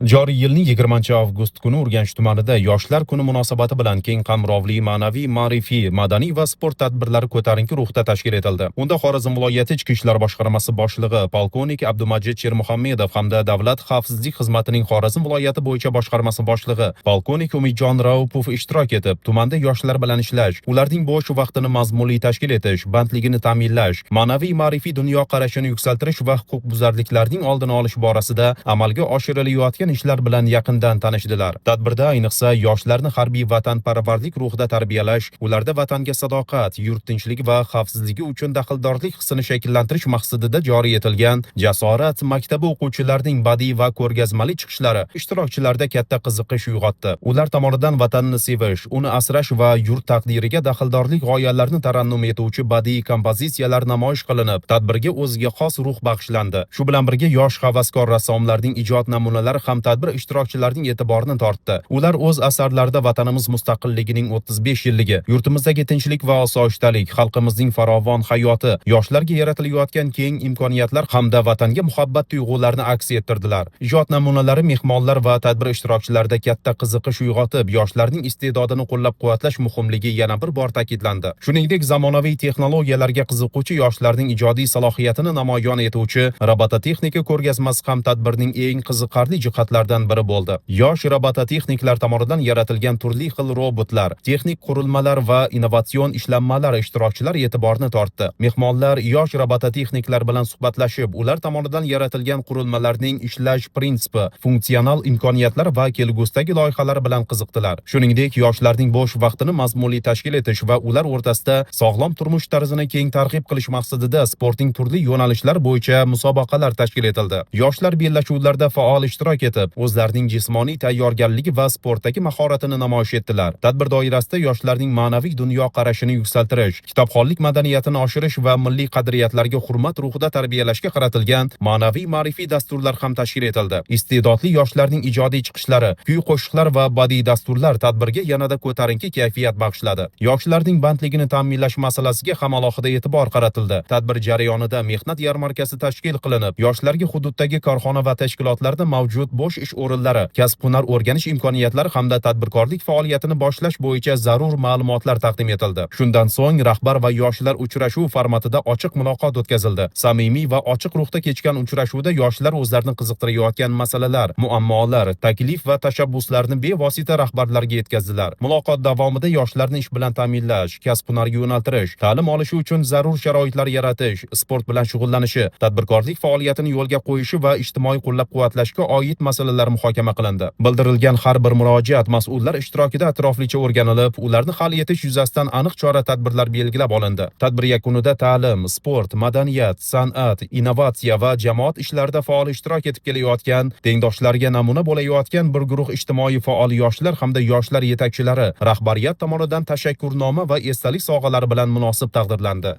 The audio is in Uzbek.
Joriy yilning 20-avgust kuni Urganch tumanida Yoshlar kuni munosabati bilan keng qamrovli ma'naviy, ma'rifiy, madaniy va sport tadbirlari ko'tarinki ruhda tashkil etildi. Unda Xorazm viloyati Ichki ishlar boshqarmasi boshlig'i polkovnik Abdumajid Shermuhammedov hamda Davlat xavfsizlik xizmatining Xorazm viloyati bo'yicha boshqarmasi boshlig'i polkovnik Umidjon Raupov ishtirok etib, tumanda yoshlar bilan ishlash, ularning bo'sh vaqtini mazmunli tashkil etish, bandligini ta'minlash, ma'naviy, ma'rifiy dunyoqarashini yuksaltirish va huquqbuzarliklarning oldini olish borasida amalga oshirilayotgan ishlar bilan yaqindan tanishdilar. Tadbirda ayniqsa yoshlarni harbiy vatanparvarlik ruhida tarbiyalash, ularda vatanga sadoqat, yurt tinchlik va xavfsizligi uchun daxldorlik hissini shakllantirish maqsadida joriy etilgan Jasorat maktabi o'quvchilarining badiiy va ko'rgazmali chiqishlari ishtirokchilarda katta qiziqish uyg'otdi. Ular tomonidan vatanni sevish, uni asrash va yurt taqdiriga daxldorlik g'oyalarini tarannum etuvchi badiiy kompozitsiyalar namoyish qilinib, tadbirga o'ziga xos ruh bag'ishlandi. Shu bilan birga yosh havaskor rassomlarning ijod namunalari ham tadbir ishtirokchilarining e'tiborini tortdi. Ular o'z asarlarida vatanimiz mustaqilligining 35 yilligi, yurtimizdagi tinchlik va osoyishtalik, xalqimizning farovon hayoti, yoshlarga yaratilayotgan keng imkoniyatlar hamda vatanga muhabbat tuyg'ularini aks ettirdilar. Ijod namunalari mehmonlar va tadbir ishtirokchilarida katta qiziqish uyg'otib, yoshlarning iste'dodini qo'llab-quvvatlash muhimligi yana bir bor ta'kidlandi. Shuningdek, zamonaviy texnologiyalarga qiziquvchi yoshlarning ijodiy salohiyatini namoyon etuvchi robototexnika ko'rgazmasi ham tadbirning eng qiziqarli jihatlaridan biri bo'ldi. Yosh robototexniklar tomonidan yaratilgan turli xil robotlar, texnik qurilmalar va innovatsion ishlanmalar ishtirokchilar e'tiborini tortdi. Mehmonlar yosh robototexniklar bilan suhbatlashib, ular tomonidan yaratilgan qurilmalarning ishlash prinsipi, funksional imkoniyatlar va kelgusdagi loyihalar bilan qiziqdilar. Shuningdek, yoshlarning bo'sh vaqtini mazmunli tashkil etish va ular o'rtasida sog'lom turmush tarzini keng targ'ib qilish maqsadida sportning turli yo'nalishlar bo'yicha musobaqalar tashkil etildi. Yoshlar bellashuvlarda faol ishtirok etib, o'zlarining jismoniy tayyorgarligi va sportdagi mahoratini namoyish etdilar. Tadbir doirasida yoshlarning ma'naviy dunyoqarashini yuksaltirish, kitobxonlik madaniyatini oshirish va milliy qadriyatlarga hurmat ruhida tarbiyalashga qaratilgan ma'naviy ma'rifiy dasturlar ham tashkil etildi. Iste'dodli yoshlarning ijodiy chiqishlari, kuy-qo'shiqlar va badiiy dasturlar tadbirga yanada ko'tarinki kayfiyat bag'ishladi. Yoshlarning bandligini ta'minlash masalasiga ham alohida e'tibor qaratildi. Tadbir jarayonida mehnat yarmarkasi tashkil qilinib, yoshlarga hududdagi korxona va tashkilotlarda mavjud bo'sh ish o'rinlari, kasb-hunar o'rganish imkoniyatlari hamda tadbirkorlik faoliyatini boshlash bo'yicha zarur ma'lumotlar taqdim etildi. Shundan so'ng rahbar va yoshlar uchrashuv formatida ochiq muloqot o'tkazildi. Samimiy va ochiq ruhda kechgan uchrashuvda yoshlar o'zlarini qiziqtirayotgan masalalar, muammolar, taklif va tashabbuslarni bevosita rahbarlarga yetkazdilar. Muloqot davomida yoshlarni ish bilan ta'minlash, kasb-hunarga yo'naltirish, ta'lim olishi uchun zarur sharoitlar yaratish, sport bilan shug'ullanishi, tadbirkorlik faoliyatini yo'lga qo'yishi va ijtimoiy qo'llab-quvvatlashga oid masalalar muhokama qilindi. Bildirilgan har bir murojaat mas'ullar ishtirokida atroflicha o'rganilib, ularni hal etish yuzasidan aniq chora-tadbirlar belgilab olindi. Tadbir yakunida ta'lim, sport, madaniyat, san'at, innovatsiya va jamoat ishlarida faol ishtirok etib kelayotgan, tengdoshlariga namuna bo'layotgan bir guruh ijtimoiy faol yoshlar hamda yoshlar yetakchilari rahbariyat tomonidan tashakkurnoma va esdalik sovg'alari bilan munosib taqdirlandi.